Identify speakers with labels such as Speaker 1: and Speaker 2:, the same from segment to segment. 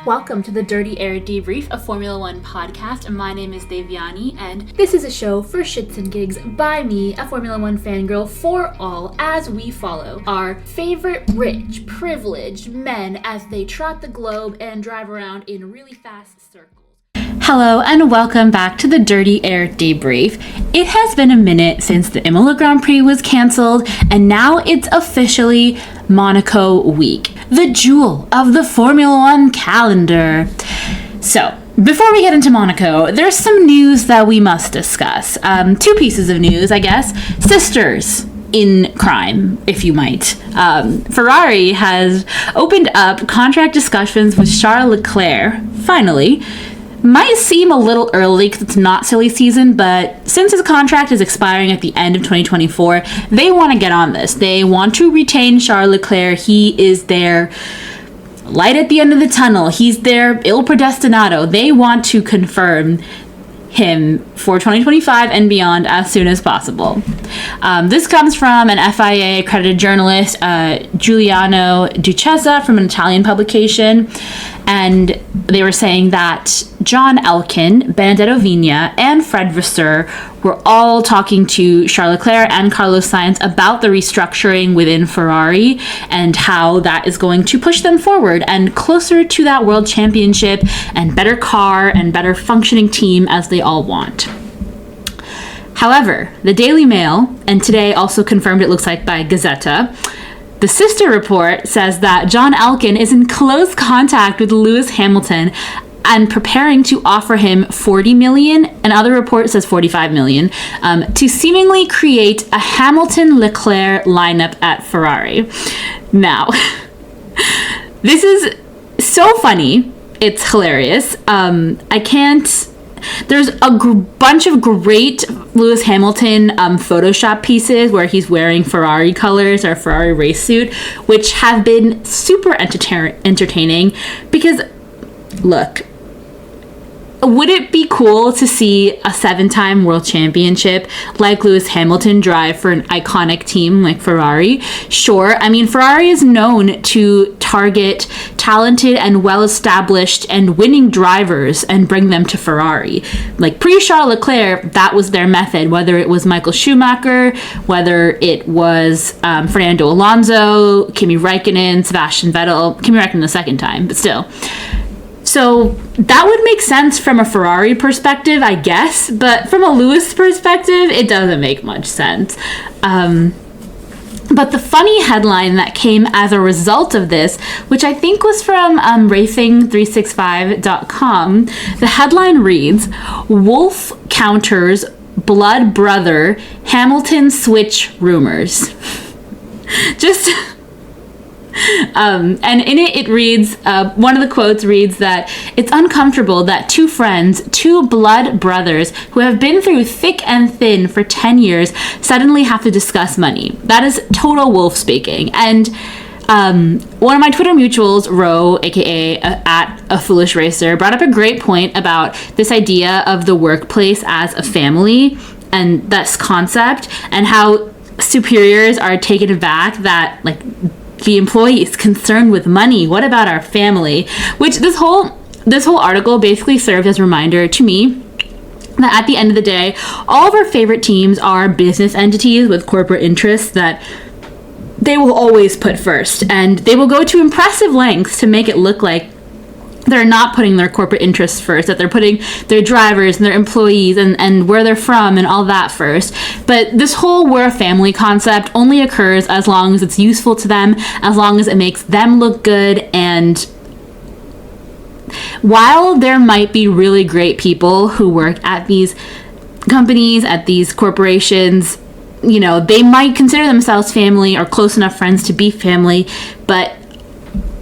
Speaker 1: Welcome to the Dirty Air Debrief, a Formula One podcast. My name is Devyani, and this is a show for shits and gigs by me, a Formula One fangirl, for all, as we follow our favorite rich, privileged men as they trot the globe and drive around in really fast circles. Hello and welcome back to the Dirty Air Debrief. It has been a minute since the Imola Grand Prix was cancelled, and now it's officially Monaco week, the jewel of the Formula One calendar. So, before we get into Monaco, there's some news that we must discuss. Two pieces of news, I guess. Sisters in crime, if you might. Ferrari has opened up contract discussions with Charles Leclerc, finally. Might seem a little early because it's not silly season, but since his contract is expiring at the end of 2024, they want to get on this. They want to retain Charles Leclerc. He is their light at the end of the tunnel. He's their il predestinato. They want to confirm him for 2025 and beyond as soon as possible. This comes from an FIA accredited journalist, Giuliano Duchessa, from an Italian publication, and they were saying that John Elkann, Benedetto Vigna, and Fred Vasseur were all talking to Charles Leclerc and Carlos Sainz about the restructuring within Ferrari and how that is going to push them forward and closer to that world championship and better car and better functioning team as they all want. However, the Daily Mail, and today also confirmed it looks like by Gazzetta, the sister report says that John Elkann is in close contact with Lewis Hamilton and preparing to offer him $40 million, another report says $45 million, to seemingly create a Hamilton-Leclerc lineup at Ferrari. Now, this is so funny. It's hilarious. There's a bunch of great Lewis Hamilton Photoshop pieces where he's wearing Ferrari colors or Ferrari race suit, which have been super entertaining because, look, would it be cool to see a 7-time world championship like Lewis Hamilton drive for an iconic team like Ferrari? Sure. I mean, Ferrari is known to target talented and well-established and winning drivers and bring them to Ferrari. Like pre-Charles Leclerc, that was their method, whether it was Michael Schumacher, whether it was Fernando Alonso, Kimi Räikkönen, Sebastian Vettel, Kimi Räikkönen the second time, but still. So that would make sense from a Ferrari perspective, I guess, but from a Lewis perspective, it doesn't make much sense. But the funny headline that came as a result of this, which I think was from Racing365.com, the headline reads, "Wolff counters blood brother Hamilton switch rumors." Just... and in it reads, one of the quotes reads that it's uncomfortable that two friends, two blood brothers who have been through thick and thin for 10 years suddenly have to discuss money. That is total Wolff speaking. And one of my Twitter mutuals, Ro, aka at A Foolish Racer, brought up a great point about this idea of the workplace as a family and this concept and how superiors are taken aback that, like, the employee is concerned with money. What about our family? Which this whole article basically served as a reminder to me that at the end of the day, all of our favorite teams are business entities with corporate interests that they will always put first, and they will go to impressive lengths to make it look like they're not putting their corporate interests first, that they're putting their drivers and their employees and where they're from and all that first. But this whole we're a family concept only occurs as long as it's useful to them, as long as it makes them look good. And while there might be really great people who work at these companies, at these corporations, you know, they might consider themselves family or close enough friends to be family, but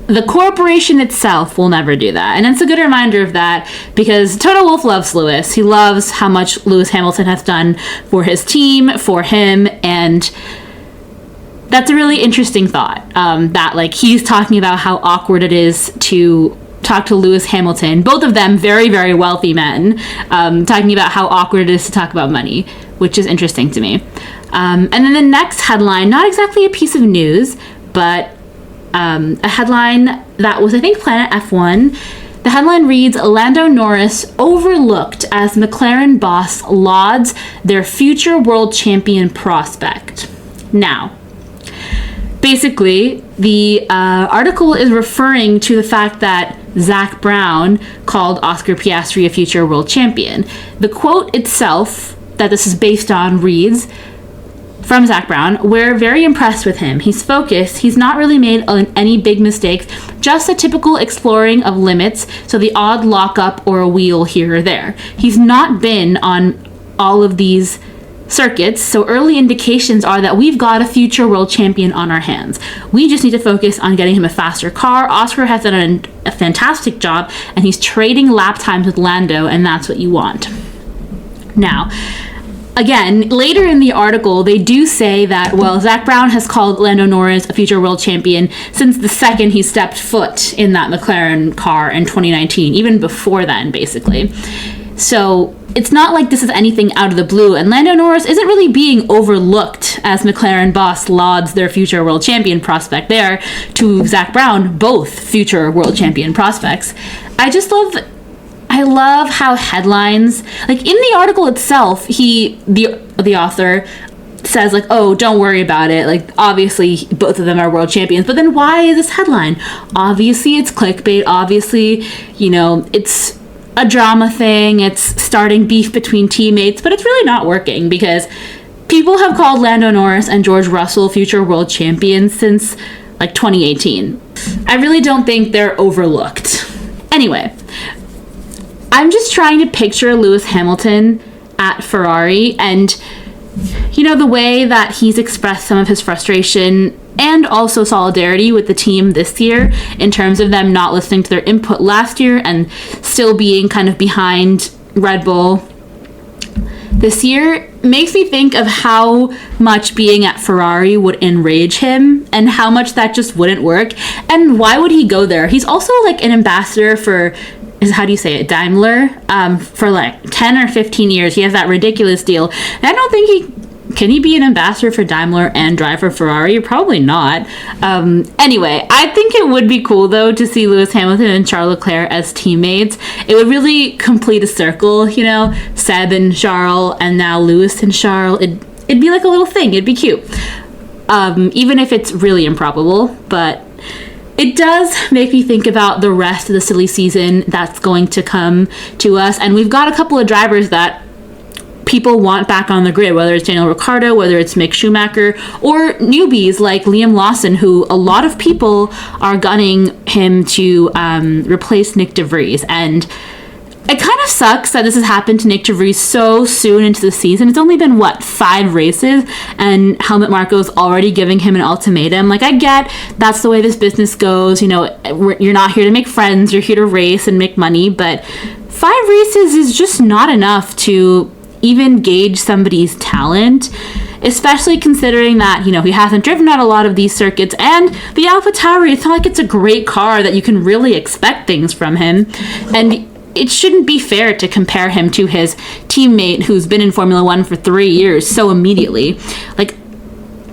Speaker 1: the corporation itself will never do that. And it's a good reminder of that because Toto Wolff loves Lewis. He loves how much Lewis Hamilton has done for his team, for him, and that's a really interesting thought. That, like, he's talking about how awkward it is to talk to Lewis Hamilton, both of them very, very wealthy men, talking about how awkward it is to talk about money. which is interesting to me. And then the next headline, not exactly a piece of news, but a headline that was, I think, Planet F1. The headline reads, Lando Norris overlooked as McLaren boss lauds their future world champion prospect. Now, basically, the article is referring to the fact that Zach Brown called Oscar Piastri a future world champion. The quote itself that this is based on reads, from Zach Brown, we're very impressed with him. He's focused. He's not really made any big mistakes, just a typical exploring of limits, so the odd lockup or a wheel here or there. He's not been on all of these circuits, so early indications are that we've got a future world champion on our hands. We just need to focus on getting him a faster car. Oscar has done a fantastic job, and he's trading lap times with Lando, and that's what you want. Now, again, later in the article, they do say that, well, Zach Brown has called Lando Norris a future world champion since the second he stepped foot in that McLaren car in 2019, even before then, basically. So it's not like this is anything out of the blue, and Lando Norris isn't really being overlooked as McLaren boss lauds their future world champion prospect there to Zach Brown, both future world champion prospects. I love how headlines, like in the article itself, the author says like, oh, don't worry about it. Like, obviously both of them are world champions, but then why is this headline? Obviously it's clickbait. Obviously, it's a drama thing. It's starting beef between teammates, but it's really not working because people have called Lando Norris and George Russell future world champions since like 2018. I really don't think they're overlooked. Anyway, I'm just trying to picture Lewis Hamilton at Ferrari and, the way that he's expressed some of his frustration and also solidarity with the team this year in terms of them not listening to their input last year and still being kind of behind Red Bull this year makes me think of how much being at Ferrari would enrage him and how much that just wouldn't work. And why would he go there? He's also like an ambassador for, how do you say it, Daimler, for like 10 or 15 years. He has that ridiculous deal. And I don't think can he be an ambassador for Daimler and drive for Ferrari? Probably not. Anyway, I think it would be cool though to see Lewis Hamilton and Charles Leclerc as teammates. It would really complete a circle, Seb and Charles and now Lewis and Charles. It'd be like a little thing. It'd be cute. Even if it's really improbable, but it does make me think about the rest of the silly season that's going to come to us. And we've got a couple of drivers that people want back on the grid, whether it's Daniel Ricciardo, whether it's Mick Schumacher, or newbies like Liam Lawson, who a lot of people are gunning him to replace Nick de Vries. And it kind of sucks that this has happened to Nick de Vries so soon into the season. It's only been, 5 races, and Helmut Marko's already giving him an ultimatum. Like, I get that's the way this business goes. You're not here to make friends. You're here to race and make money. But 5 races is just not enough to even gauge somebody's talent, especially considering that, he hasn't driven at a lot of these circuits. And the AlphaTauri, it's not like it's a great car that you can really expect things from him. And it shouldn't be fair to compare him to his teammate who's been in Formula One for 3 years so immediately. Like,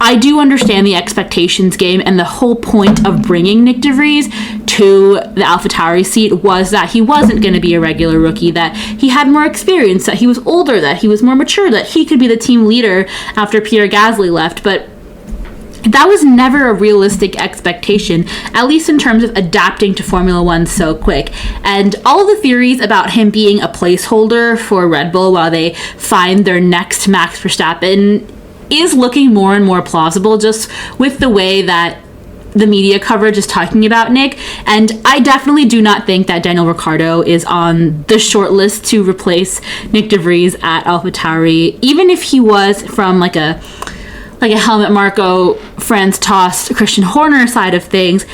Speaker 1: I do understand the expectations game, and the whole point of bringing Nick de Vries to the AlphaTauri seat was that he wasn't going to be a regular rookie, that he had more experience, that he was older, that he was more mature, that he could be the team leader after Pierre Gasly left. But that was never a realistic expectation, at least in terms of adapting to Formula One so quick. And all the theories about him being a placeholder for Red Bull while they find their next Max Verstappen is looking more and more plausible, just with the way that the media coverage is talking about Nick. And I definitely do not think that Daniel Ricciardo is on the short list to replace Nick de Vries at AlphaTauri, even if he was from like a Helmut Marko, Franz Tost, Christian Horner side of things.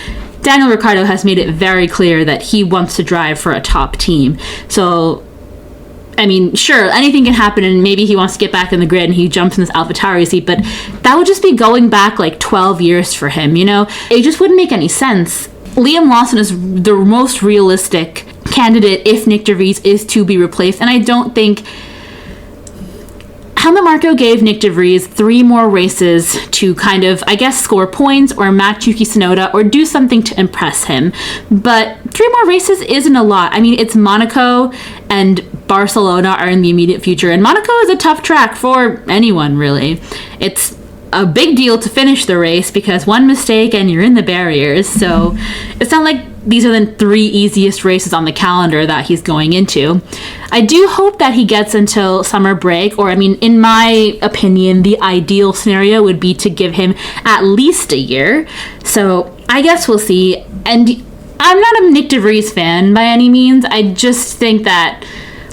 Speaker 1: Daniel Ricciardo has made it very clear that he wants to drive for a top team. So, I mean, sure, anything can happen, and maybe he wants to get back in the grid and he jumps in this AlphaTauri seat, but that would just be going back 12 years for him, It just wouldn't make any sense. Liam Lawson is the most realistic candidate if Nick de Vries is to be replaced, and I don't think Helmut Marko gave Nick de Vries 3 more races to kind of, I guess, score points or match Yuki Tsunoda or do something to impress him. But 3 more races isn't a lot. I mean, it's Monaco and Barcelona are in the immediate future, and Monaco is a tough track for anyone, really. It's a big deal to finish the race because one mistake and you're in the barriers. So it's not like these are the 3 easiest races on the calendar that he's going into. I do hope that he gets until summer break, or I mean, in my opinion, the ideal scenario would be to give him at least a year. So I guess we'll see. And I'm not a Nick de Vries fan by any means. I just think that,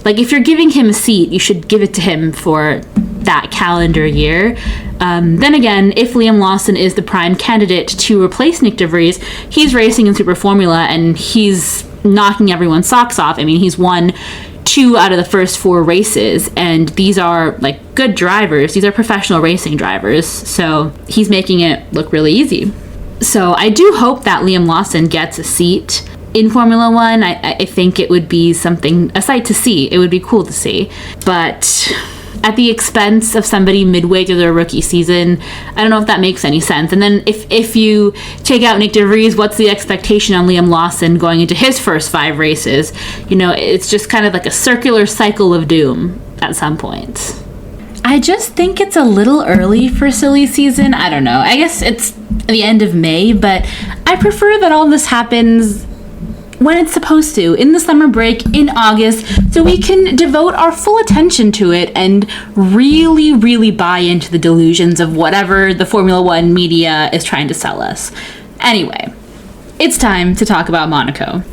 Speaker 1: like, if you're giving him a seat, you should give it to him for that calendar year. Then again, if Liam Lawson is the prime candidate to replace Nick de Vries, he's racing in Super Formula and he's knocking everyone's socks off. I mean, he's won 2 out of the first 4 races, and these are like good drivers. These are professional racing drivers, so he's making it look really easy. So I do hope that Liam Lawson gets a seat in Formula One. I think it would be a sight to see. It would be cool to see. But at the expense of somebody midway through their rookie season, I don't know if that makes any sense. And then if you take out Nick de Vries, what's the expectation on Liam Lawson going into his first 5 races? You know, it's just kind of like a circular cycle of doom at some point. I just think it's a little early for silly season. I don't know. I guess it's the end of May, but I prefer that all this happens when it's supposed to, in the summer break, in August, so we can devote our full attention to it and really, really buy into the delusions of whatever the Formula One media is trying to sell us. Anyway, it's time to talk about Monaco.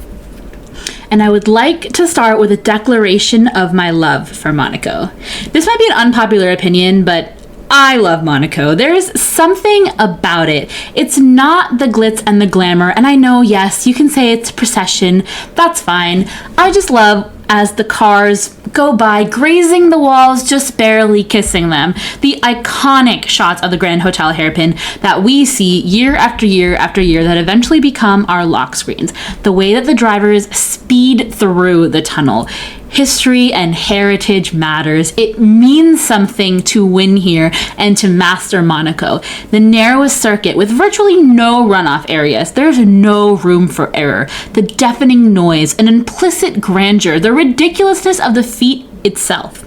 Speaker 1: And I would like to start with a declaration of my love for Monaco. This might be an unpopular opinion, but I love Monaco. There's something about it. It's not the glitz and the glamour. And I know, yes, you can say it's procession. That's fine. I just love as the cars go by, grazing the walls, just barely kissing them. The iconic shots of the Grand Hotel hairpin that we see year after year after year that eventually become our lock screens. The way that the drivers speed through the tunnel. History and heritage matters. It means something to win here and to master Monaco. The narrowest circuit with virtually no runoff areas. There's no room for error. The deafening noise, an implicit grandeur, the ridiculousness of the feat itself.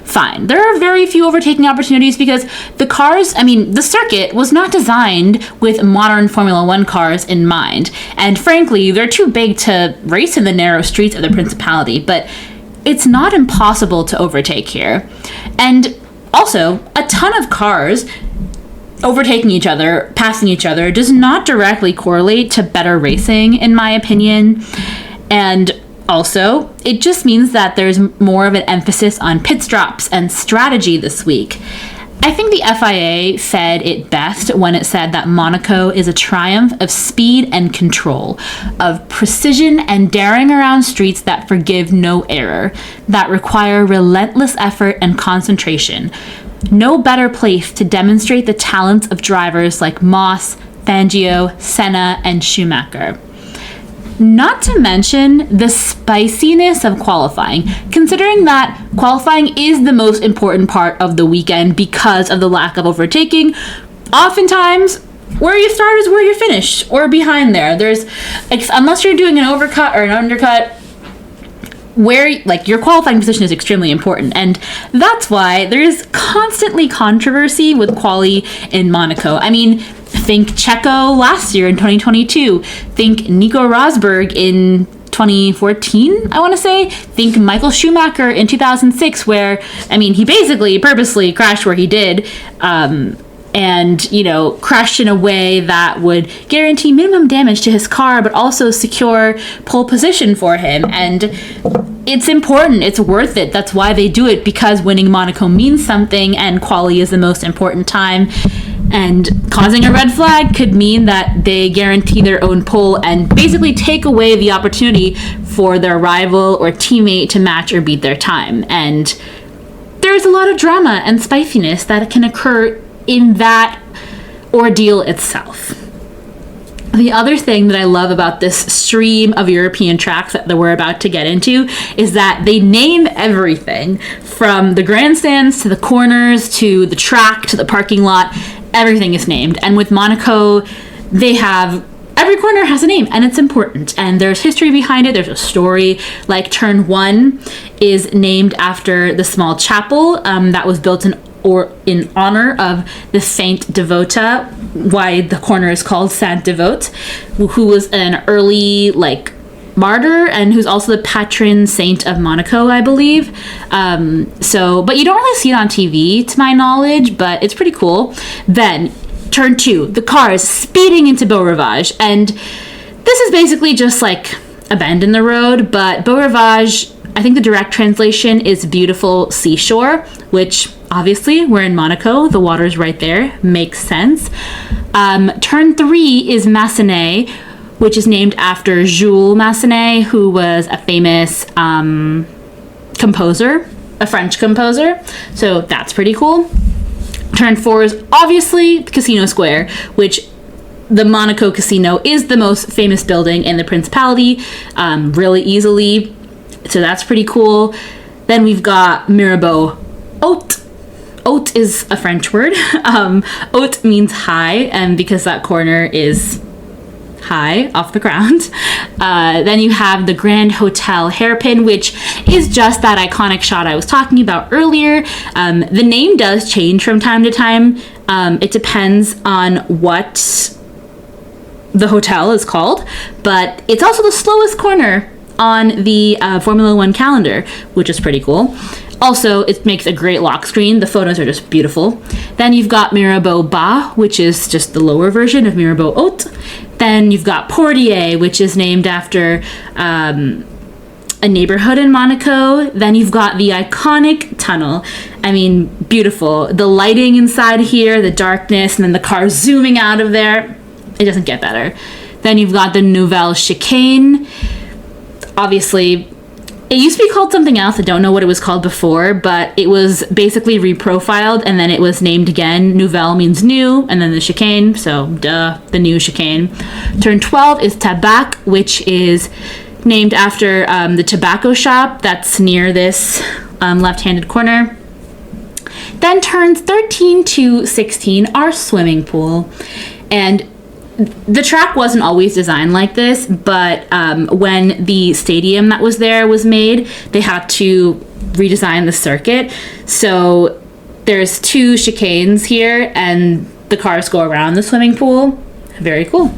Speaker 1: Fine. There are very few overtaking opportunities because the circuit was not designed with modern Formula One cars in mind. And frankly, they're too big to race in the narrow streets of the Principality, but it's not impossible to overtake here. And also, a ton of cars overtaking each other, passing each other, does not directly correlate to better racing, in my opinion. And also, it just means that there's more of an emphasis on pit stops and strategy this week. I think the FIA said it best when it said that Monaco is a triumph of speed and control, of precision and daring around streets that forgive no error, that require relentless effort and concentration. No better place to demonstrate the talents of drivers like Moss, Fangio, Senna, and Schumacher. Not to mention the spiciness of qualifying, considering that qualifying is the most important part of the weekend because of the lack of overtaking. Oftentimes, where you start is where you finish, or behind there. Unless you're doing an overcut or an undercut, your qualifying position is extremely important, and that's why there's constantly controversy with quali in Monaco. I mean, think Checo last year in 2022. Think Nico Rosberg in 2014, I want to say. Think Michael Schumacher in 2006, where, he basically purposely crashed where he did, and, crashed in a way that would guarantee minimum damage to his car, but also secure pole position for him. And it's important. It's worth it. That's why they do it, because winning Monaco means something, and quali is the most important time. And causing a red flag could mean that they guarantee their own pole and basically take away the opportunity for their rival or teammate to match or beat their time. And there's a lot of drama and spiciness that can occur in that ordeal itself. The other thing that I love about this stream of European tracks that we're about to get into is that they name everything from the grandstands to the corners to the track to the parking lot. Everything is named. And with Monaco, they have every corner has a name, and it's important. And there's history behind it. There's a story. Like Turn 1 is named after the small chapel that was built in honor of the Saint Devota, why the corner is called Saint Devote, who was an early martyr and who's also the patron saint of Monaco, I believe. But you don't really see it on TV, to my knowledge, but it's pretty cool. Then Turn 2, the cars speeding into Beau Rivage, and this is basically just like a bend in the road, but Beau Rivage, I think the direct translation is beautiful seashore, which obviously we're in Monaco, the water's right there, makes sense. Turn 3 is Massenet, which is named after Jules Massenet, who was a famous composer, a French composer, so that's pretty cool. Turn 4 is obviously Casino Square, which the Monaco Casino is the most famous building in the Principality, really easily. So that's pretty cool. Then we've got Mirabeau Haute. Haute is a French word. Haute means high, and because that corner is high off the ground. Then you have the Grand Hotel Hairpin, which is just that iconic shot I was talking about earlier. The name does change from time to time. It depends on what the hotel is called, but it's also the slowest corner on the Formula One calendar, which is pretty cool. Also, it makes a great lock screen. The photos are just beautiful. Then you've got Mirabeau Bas, which is just the lower version of Mirabeau Haute. Then you've got Portier, which is named after a neighborhood in Monaco. Then you've got the iconic tunnel. I mean, beautiful. The lighting inside here, the darkness, and then the car zooming out of there. It doesn't get better. Then you've got the Nouvelle Chicane. Obviously, it used to be called something else. I don't know what it was called before, but it was basically reprofiled, and then it was named again. Nouvelle means new, and then the chicane, so duh, the new chicane. Turn 12 is Tabac, which is named after the tobacco shop that's near this left-handed corner. Then turns 13 to 16 are swimming pool. And the track wasn't always designed like this, but when the stadium that was there was made, they had to redesign the circuit. So there's 2 chicanes here, and the cars go around the swimming pool. Very cool.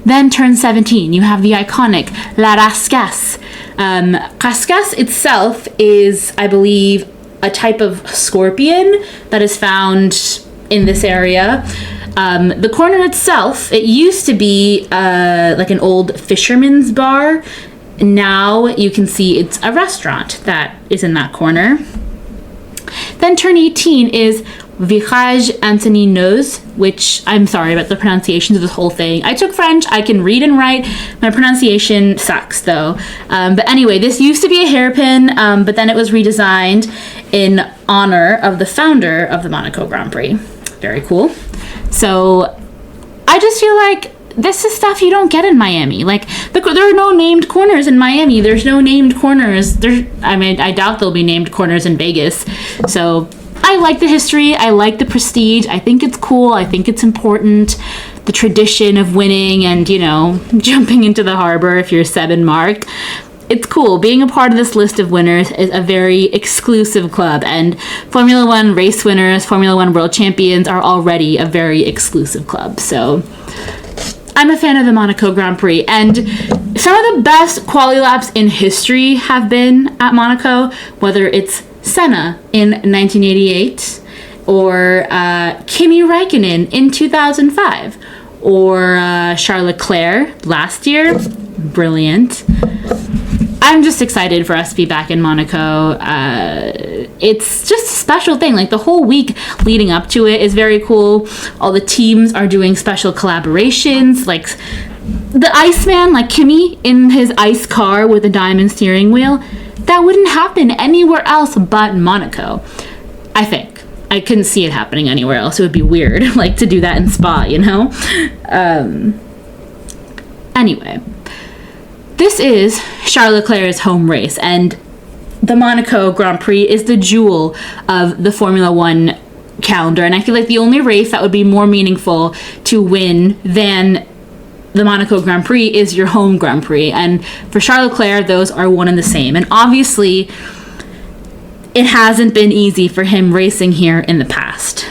Speaker 1: Then turn 17, you have the iconic La Rascasse. Rascasse itself is, I believe, a type of scorpion that is found in this area. The corner itself, it used to be like an old fisherman's bar. Now you can see it's a restaurant that is in that corner. Then turn 18 is Virage Antoninose, which I'm sorry about the pronunciations of this whole thing. I took French, I can read and write. My pronunciation sucks though. But anyway, this used to be a hairpin, but then it was redesigned in honor of the founder of the Monaco Grand Prix. Very cool. So I just feel like this is stuff you don't get in Miami. Like, there are no named corners in Miami. There's no named corners. I doubt there'll be named corners in Vegas. So I like the history. I like the prestige. I think it's cool. I think it's important. The tradition of winning and, jumping into the harbor if you're Seb and Mark. It's cool. Being a part of this list of winners is a very exclusive club, and Formula One race winners, Formula One world champions are already a very exclusive club. So I'm a fan of the Monaco Grand Prix, and some of the best quali laps in history have been at Monaco, whether it's Senna in 1988 or Kimi Räikkönen in 2005 or Charles Leclerc last year. Brilliant. I'm just excited for us to be back in Monaco. It's just a special thing. Like, the whole week leading up to it is very cool. All the teams are doing special collaborations. Like, the Iceman, like Kimi in his ice car with a diamond steering wheel, that wouldn't happen anywhere else but Monaco, I think. I couldn't see it happening anywhere else. It would be weird, like, to do that in Spa, Anyway, this is Charles Leclerc's home race, and the Monaco Grand Prix is the jewel of the Formula One calendar, and I feel like the only race that would be more meaningful to win than the Monaco Grand Prix is your home Grand Prix, and for Charles Leclerc, those are one and the same. And obviously, it hasn't been easy for him racing here in the past.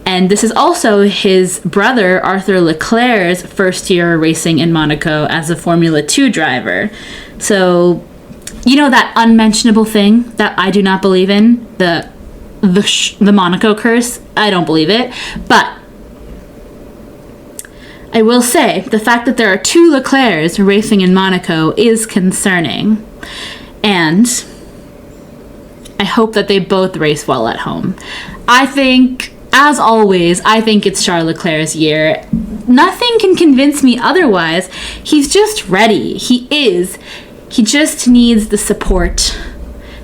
Speaker 1: And this is also his brother, Arthur Leclerc's first year racing in Monaco as a Formula 2 driver. So, you know that unmentionable thing that I do not believe in? The Monaco curse? I don't believe it. But I will say, the fact that there are 2 Leclercs racing in Monaco is concerning. And I hope that they both race well at home. I think, as always, I think it's Charles Leclerc's year. Nothing can convince me otherwise. He's just ready. He is. He just needs the support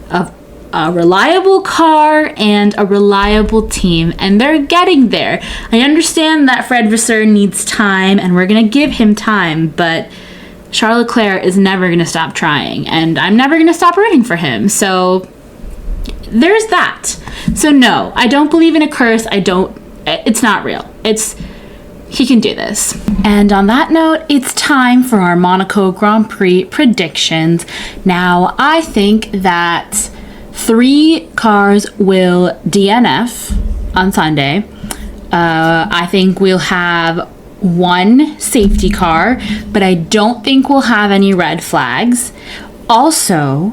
Speaker 1: of a reliable car and a reliable team, and they're getting there. I understand that Fred Vasseur needs time, and we're going to give him time, but Charles Leclerc is never going to stop trying, and I'm never going to stop rooting for him. So there's that. So no, I don't believe in a curse. It's not real. He can do this. And on that note, it's time for our Monaco Grand Prix predictions. Now, I think that 3 cars will DNF on Sunday. I think we'll have 1 safety car, but I don't think we'll have any red flags. Also,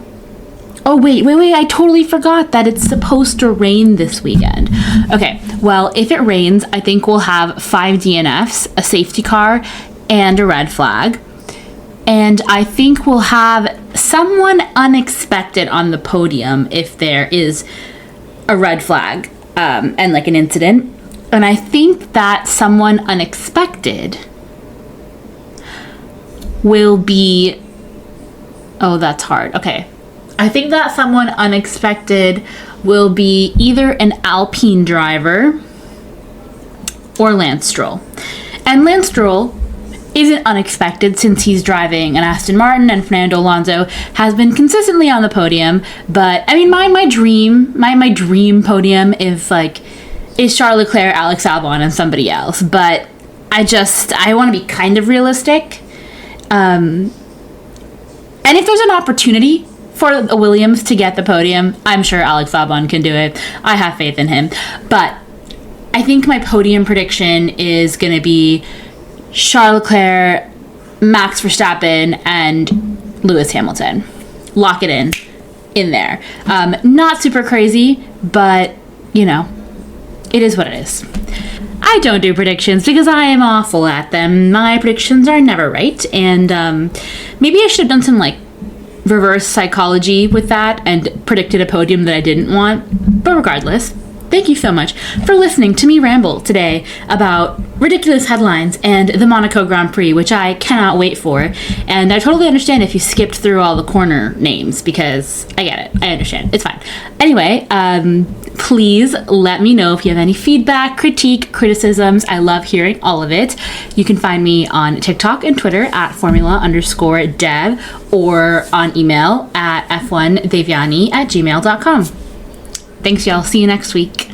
Speaker 1: oh, wait, I totally forgot that it's supposed to rain this weekend. Okay, well, if it rains, I think we'll have 5 DNFs, a safety car, and a red flag. And I think we'll have someone unexpected on the podium if there is a red flag and like an incident. And I think that someone unexpected will be... Oh, that's hard. Okay. I think that someone unexpected will be either an Alpine driver or Lance Stroll. And Lance Stroll isn't unexpected since he's driving an Aston Martin, and Fernando Alonso has been consistently on the podium. But I mean, my dream podium is Charles Leclerc, Alex Albon, and somebody else. But I want to be kind of realistic. And if there's an opportunity for the Williams to get the podium, I'm sure Alex Albon can do it. I have faith in him. But I think my podium prediction is going to be Charles Leclerc, Max Verstappen, and Lewis Hamilton. Lock it in there. Not super crazy, but, it is what it is. I don't do predictions because I am awful at them. My predictions are never right, and maybe I should have done some, reverse psychology with that and predicted a podium that I didn't want. But regardless, thank you so much for listening to me ramble today about ridiculous headlines and the Monaco Grand Prix, which I cannot wait for. And I totally understand if you skipped through all the corner names, because I get it. I understand. It's fine. Anyway, please let me know if you have any feedback, critique, criticisms. I love hearing all of it. You can find me on TikTok and Twitter at formula_dev, or on email at f1deviani@gmail.com. Thanks, y'all. See you next week.